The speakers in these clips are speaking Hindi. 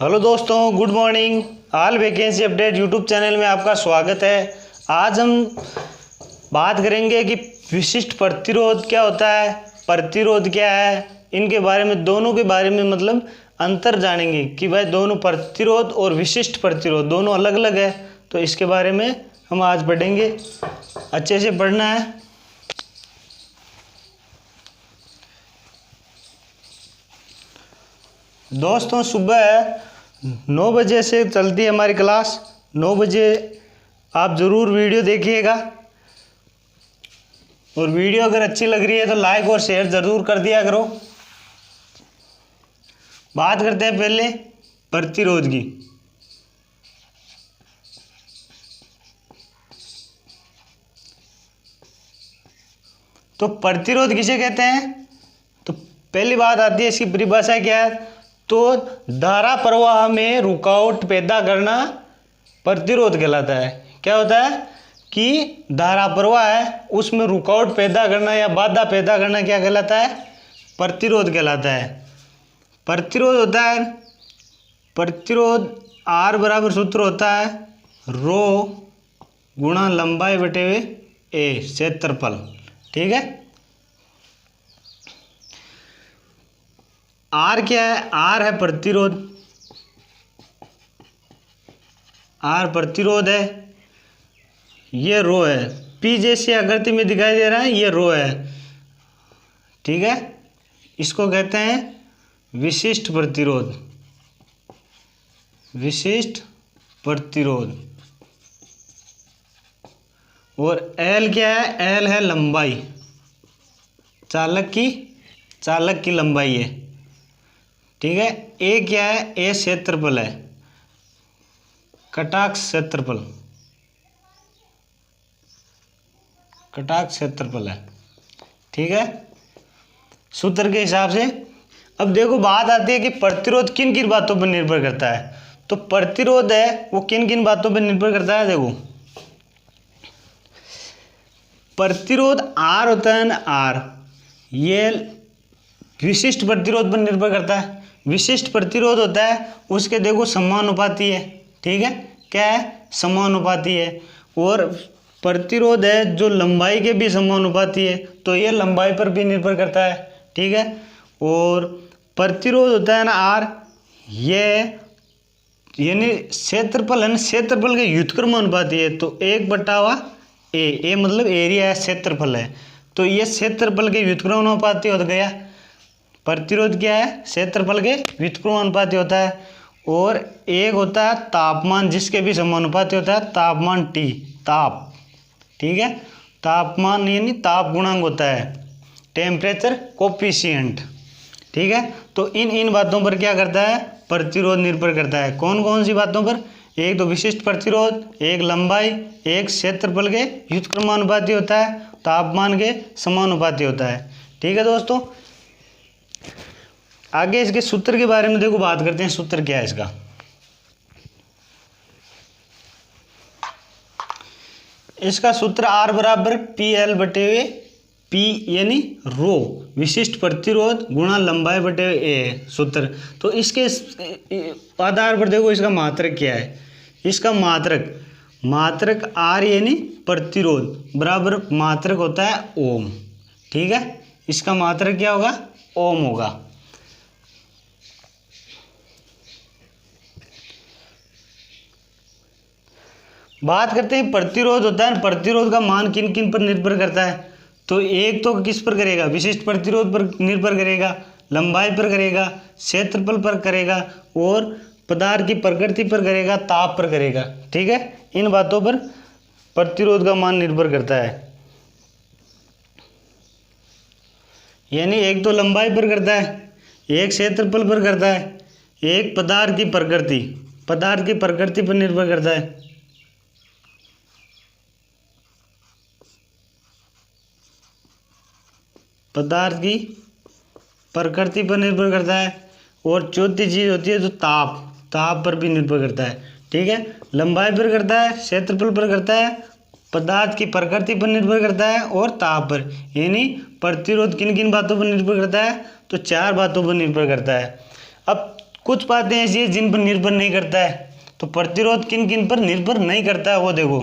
हेलो दोस्तों, good morning. All vacancy update YouTube channel में आपका स्वागत है। आज हम बात करेंगे कि विशिष्ट प्रतिरोध क्या होता है, प्रतिरोध क्या है, इनके बारे में, दोनों के बारे में मतलब अंतर जानेंगे कि भाई दोनों प्रतिरोध और विशिष्ट प्रतिरोध दोनों अलग अलग है। तो इसके बारे में हम आज पढ़ेंगे, अच्छे से पढ़ना है। दोस्तों, सुबह 9 बजे से चलती है हमारी क्लास। 9 बजे आप ज़रूर वीडियो देखिएगा, और वीडियो अगर अच्छी लग रही है तो लाइक और शेयर ज़रूर कर दिया करो। बात करते हैं पहले प्रतिरोध की। तो प्रतिरोध किसे कहते हैं? तो पहली बात आती है, इसकी परिभाषा क्या है? तो धारा प्रवाह में रुकावट पैदा करना प्रतिरोध कहलाता है। क्या होता है कि धारा प्रवाह है उसमें रुकावट पैदा करना या बाधा पैदा करना क्या कहलाता है? प्रतिरोध कहलाता है। प्रतिरोध होता है, प्रतिरोध R बराबर सूत्र होता है रो गुणा लंबाई बटे हुए ए क्षेत्रफल। ठीक है। R क्या है? R है प्रतिरोध, R प्रतिरोध है। ये रो है, P जैसी आकृति में दिखाई दे रहा है, ये रो है। ठीक है। इसको कहते हैं विशिष्ट प्रतिरोध, विशिष्ट प्रतिरोध। और L क्या है? L है लंबाई, चालक की लंबाई है। ठीक है। ए क्या है? ए क्षेत्रफल है, कटाक्ष क्षेत्रफल है। ठीक है, सूत्र के हिसाब से। अब देखो, बात आती है कि प्रतिरोध किन किन बातों पर निर्भर करता है। तो प्रतिरोध है वो किन किन बातों पर निर्भर करता है? देखो, प्रतिरोध R होता है ना, R, ये विशिष्ट प्रतिरोध पर निर्भर करता है। विशिष्ट प्रतिरोध होता है उसके, देखो, समानुपाती है। ठीक है, क्या है? समानुपाती है। और प्रतिरोध है जो लंबाई के भी समानुपाती है, तो ये लंबाई पर भी निर्भर करता है। ठीक है। और प्रतिरोध होता है ना R, ये यानी क्षेत्रफल है ना, क्षेत्रफल के व्युत्क्रमानुपाती है। तो 1/A, ए मतलब एरिया है, क्षेत्रफल है, तो ये क्षेत्रफल के व्युत्क्रमानुपाती हो गया। प्रतिरोध क्या है? क्षेत्रफल के व्युत्क्रमानुपाती होता है। और एक होता है तापमान, जिसके भी समानुपाती होता है, तापमान T, ताप। ठीक है, तापमान यानी ताप गुणांक होता है, टेम्परेचर कोफिशिएंट। ठीक है। तो इन बातों पर क्या करता है? प्रतिरोध निर्भर करता है। कौन कौन सी बातों पर? एक तो विशिष्ट प्रतिरोध, एक लंबाई, एक क्षेत्रफल के व्युत्क्रमानुपाती होता है, तापमान के समानुपाती होता है। ठीक है दोस्तों, आगे इसके सूत्र के बारे में देखो, बात करते हैं। सूत्र क्या है इसका? इसका सूत्र R बराबर PL बटे P यानी रो, विशिष्ट प्रतिरोध गुणा लंबाई बटे ए है सूत्र। तो इसके आधार पर देखो इसका मात्रक क्या है। इसका मात्रक R यानी प्रतिरोध बराबर मात्रक होता है ओम। ठीक है, इसका मात्रक क्या होगा? ओम होगा। बात करते हैं प्रतिरोध होता है, प्रतिरोध का मान किन किन पर निर्भर करता है। तो एक तो किस पर करेगा? विशिष्ट प्रतिरोध पर निर्भर करेगा, लंबाई पर करेगा, क्षेत्रफल पर करेगा, और पदार्थ की प्रकृति पर करेगा, ताप पर करेगा। ठीक है, इन बातों पर प्रतिरोध का मान निर्भर करता है। यानी एक तो लंबाई पर करता है, एक क्षेत्रफल पर करता है, एक पदार्थ की प्रकृति पर निर्भर करता है। पदार्थ की प्रकृति पर निर्भर करता है। और चौथी चीज होती है जो ताप पर भी निर्भर करता है। ठीक है, लंबाई पर करता है, क्षेत्रफल पर करता है, पदार्थ की प्रकृति पर निर्भर करता है, और ताप पर। यानी प्रतिरोध किन किन बातों पर निर्भर करता है? तो 4 बातों पर निर्भर करता है। अब कुछ बातें ऐसी है जिन पर निर्भर नहीं करता है। तो प्रतिरोध किन किन पर निर्भर नहीं करता है वो देखो।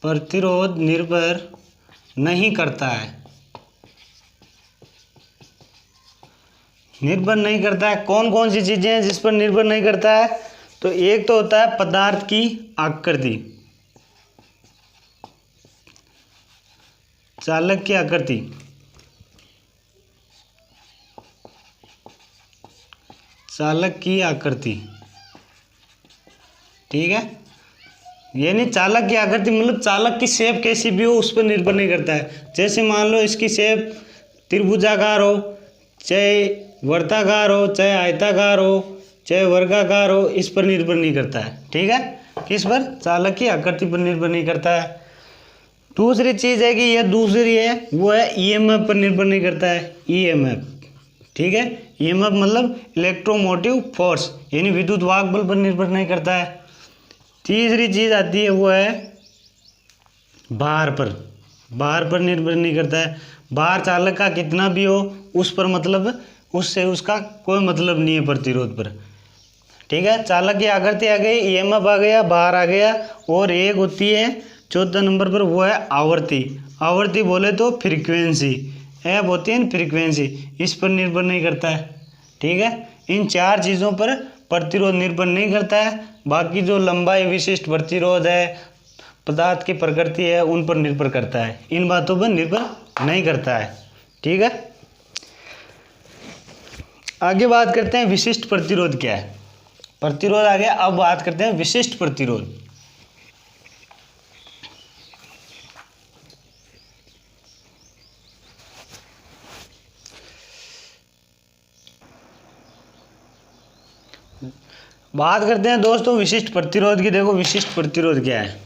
प्रतिरोध निर्भर नहीं करता है, निर्भर नहीं करता है। कौन कौन सी चीजें हैं जिस पर निर्भर नहीं करता है? तो एक तो होता है पदार्थ की आकृति, चालक की आकृति, चालक की आकृति, ठीक है। यानी चालक की आकृति मतलब चालक की शेप कैसी भी हो उस पर निर्भर नहीं करता है। जैसे मान लो इसकी शेप त्रिभुजाकार हो, चाहे वर्ताकार हो, चाहे आयताकार हो, चाहे वर्गाकार हो, इस पर निर्भर नहीं करता है, ठीक है। किस पर? चालक की आकृति पर निर्भर नहीं करता है। दूसरी चीज है कि यह दूसरी है वो है ईएमएफ पर निर्भर नहीं करता है, ईएमएफ, ठीक है। ईएमएफ मतलब इलेक्ट्रोमोटिव फोर्स, यानी विद्युत वाहक बल पर निर्भर नहीं करता है। तीसरी चीज आती है वो है भार पर, भार पर निर्भर नहीं करता है। भार चालक का कितना भी हो उस पर मतलब उससे उसका कोई मतलब नहीं है प्रतिरोध पर, ठीक है। चालक की आकृति आ गई, ईएमएफ आ गया, भार आ गया, और एक होती है चौथा नंबर पर वो है आवर्ती। आवर्ती बोले तो फ्रीक्वेंसी, एफ होती है फ्रीक्वेंसी, इस पर निर्भर नहीं करता है, ठीक है। इन चार चीज़ों पर प्रतिरोध निर्भर नहीं करता है। बाकी जो लंबाई, विशिष्ट प्रतिरोध है, पदार्थ की प्रकृति है, उन पर निर्भर करता है। इन बातों पर निर्भर नहीं करता है, ठीक है। आगे बात करते हैं विशिष्ट प्रतिरोध क्या है। प्रतिरोध आ गया, अब बात करते हैं विशिष्ट प्रतिरोध। बात करते हैं दोस्तों विशिष्ट प्रतिरोध की। देखो विशिष्ट प्रतिरोध क्या है।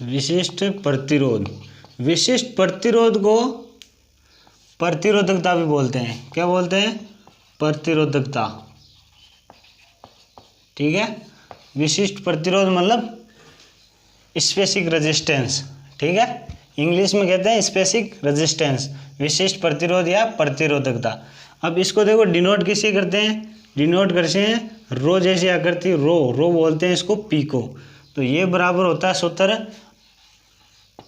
विशिष्ट प्रतिरोध, विशिष्ट प्रतिरोध को प्रतिरोधकता भी बोलते हैं। क्या बोलते हैं? प्रतिरोधकता, ठीक है। विशिष्ट प्रतिरोध मतलब स्पेसिफिक रेजिस्टेंस, ठीक है। इंग्लिश में कहते हैं स्पेसिफिक रेजिस्टेंस, विशिष्ट प्रतिरोध या प्रतिरोधकता। अब इसको देखो डिनोट किससे करते हैं? डिनोट करते हैं रो जैसी आकृति, रो बोलते हैं इसको पी को। तो ये बराबर होता है सूत्र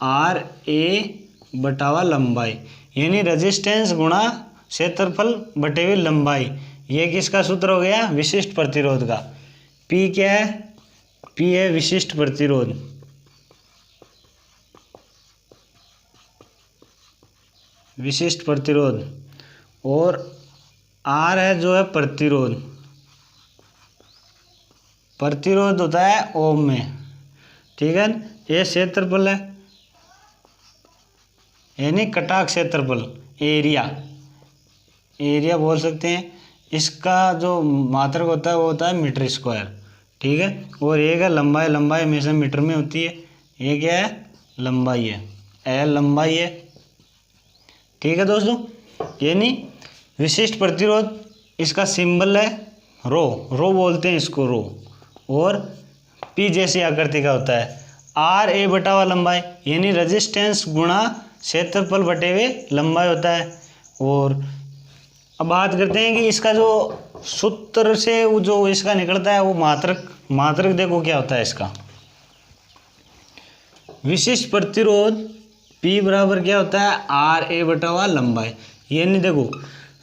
आर ए बटावा लंबाई, यानी रेजिस्टेंस गुणा क्षेत्रफल बटे हुई लंबाई। ये किसका सूत्र हो गया? विशिष्ट प्रतिरोध का। पी क्या है? पी है विशिष्ट प्रतिरोध, विशिष्ट प्रतिरोध, और आर है जो है प्रतिरोध। प्रतिरोध होता है ओम में, ठीक है। ये क्षेत्रफल है, यानी कटाक क्षेत्रफल, एरिया, एरिया बोल सकते हैं। इसका जो मात्रक होता है वो होता है मीटर स्क्वायर, ठीक है। और ये क्या? लंबाई, लंबाई हमेशा मीटर में होती है। ये क्या है? लंबाई है, एल लंबाई है, ठीक है दोस्तों। यानी विशिष्ट प्रतिरोध, इसका सिंबल है रो बोलते हैं इसको, रो, और पी जैसी आकृति का होता है। आर ए बटा लंबाई, यानी रेजिस्टेंस गुणा क्षेत्रफल बटे हुए लंबाई होता है। और अब बात करते हैं कि इसका जो सूत्र से वो जो इसका निकलता है वो मात्रक देखो क्या होता है इसका। विशिष्ट प्रतिरोध P बराबर क्या होता है? आर ए बटा लंबाई। यानी देखो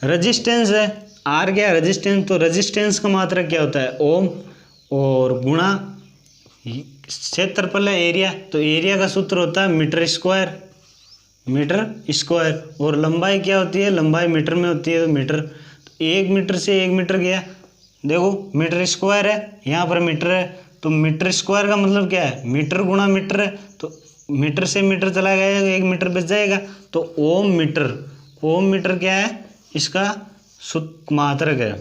रेजिस्टेंस है, आर क्या है? रेजिस्टेंस। तो रेजिस्टेंस का मात्रक क्या होता है? ओम, और गुणा क्षेत्रफल है एरिया, तो एरिया का सूत्र होता है मीटर स्क्वायर, और लंबाई क्या होती है? लंबाई मीटर में होती है, तो मीटर। तो 1 मीटर से 1 मीटर गया, देखो मीटर स्क्वायर है, यहाँ पर मीटर है, तो मीटर स्क्वायर का मतलब क्या है? मीटर गुणा मीटर है, तो मीटर से मीटर चला गया, 1 मीटर बच जाएगा, तो ओम मीटर। ओम मीटर क्या है? इसका मात्रक है।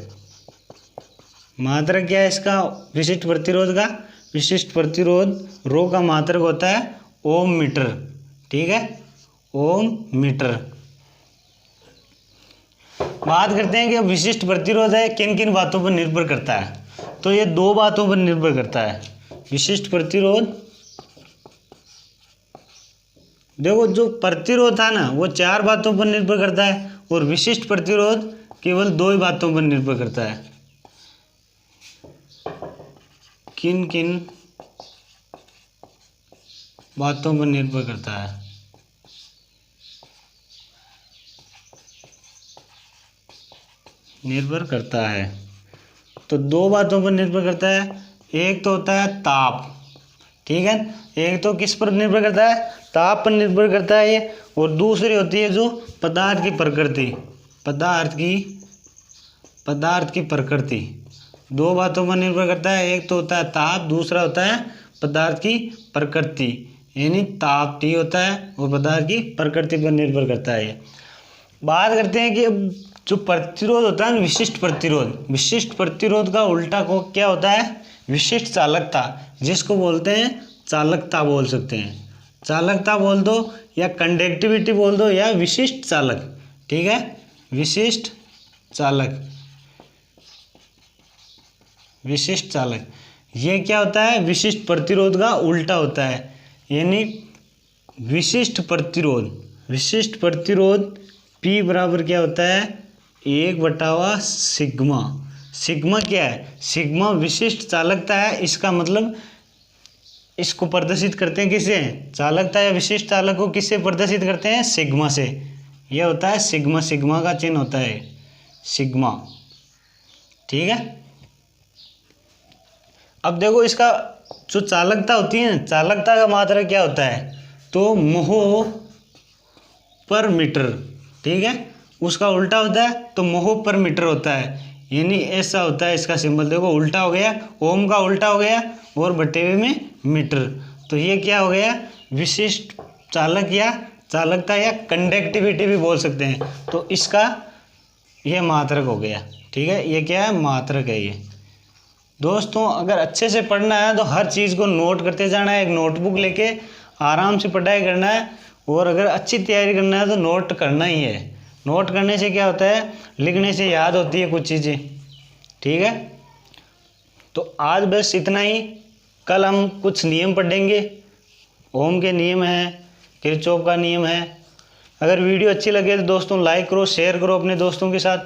मात्रक क्या है इसका? विशिष्ट प्रतिरोध का। विशिष्ट प्रतिरोध रो का मात्रक होता है ओम मीटर, ठीक है, ओम मीटर। बात करते हैं कि विशिष्ट प्रतिरोध है किन किन बातों पर निर्भर करता है। तो ये दो बातों पर निर्भर करता है। विशिष्ट प्रतिरोध, देखो जो प्रतिरोध था ना वो 4 बातों पर निर्भर करता है और विशिष्ट प्रतिरोध केवल 2 ही बातों पर निर्भर करता है। किन किन बातों पर निर्भर करता है? निर्भर करता है तो 2 बातों पर निर्भर करता है। एक तो होता है ताप, ठीक है, एक तो किस पर निर्भर करता है? ताप पर निर्भर करता है ये। और दूसरी होती है जो पदार्थ की प्रकृति, पदार्थ की प्रकृति। 2 बातों पर निर्भर करता है, एक तो होता है ताप, दूसरा होता है पदार्थ की प्रकृति, यानी ताप T होता है और पदार्थ की प्रकृति पर निर्भर करता है ये। बात करते हैं कि अब जो प्रतिरोध होता है, विशिष्ट प्रतिरोध का उल्टा को क्या होता है? विशिष्ट चालकता, जिसको बोलते हैं चालकता बोल सकते हैं। चालकता बोल दो या कंडक्टिविटी बोल दो या विशिष्ट चालक, ठीक है, विशिष्ट चालक ये क्या होता है? विशिष्ट प्रतिरोध का उल्टा होता है, यानी विशिष्ट प्रतिरोध P बराबर क्या होता है? 1/सिग्मा। सिग्मा क्या है? सिग्मा विशिष्ट चालकता है, इसका मतलब इसको प्रदर्शित करते हैं किससे? चालकता या विशिष्ट चालक को किससे प्रदर्शित करते हैं? सिग्मा से। यह होता है सिग्मा, सिग्मा का चिन्ह होता है सिग्मा, ठीक है। अब देखो इसका जो चालकता होती है, चालकता का मात्रा क्या होता है? तो मोह पर मीटर, ठीक है, उसका उल्टा होता है तो मोह पर मीटर होता है, यानी ऐसा होता है इसका सिंबल। देखो उल्टा हो गया, ओम का उल्टा हो गया और बटे हुए में मीटर, तो ये क्या हो गया? विशिष्ट चालक या चालकता या कंडक्टिविटी भी बोल सकते हैं। तो इसका यह मात्रक हो गया, ठीक है, ये क्या है? मात्रक है ये। दोस्तों अगर अच्छे से पढ़ना है तो हर चीज़ को नोट करते जाना है, एक नोटबुक लेके आराम से पढ़ाई करना है, और अगर अच्छी तैयारी करना है तो नोट करना ही है। नोट करने से क्या होता है? लिखने से याद होती है कुछ चीज़ें, ठीक है। तो आज बस इतना ही। कल हम कुछ नियम पढ़ेंगे, ओम के नियम हैं, किरचॉफ का नियम है। अगर वीडियो अच्छी लगे तो दोस्तों लाइक करो, शेयर करो अपने दोस्तों के साथ।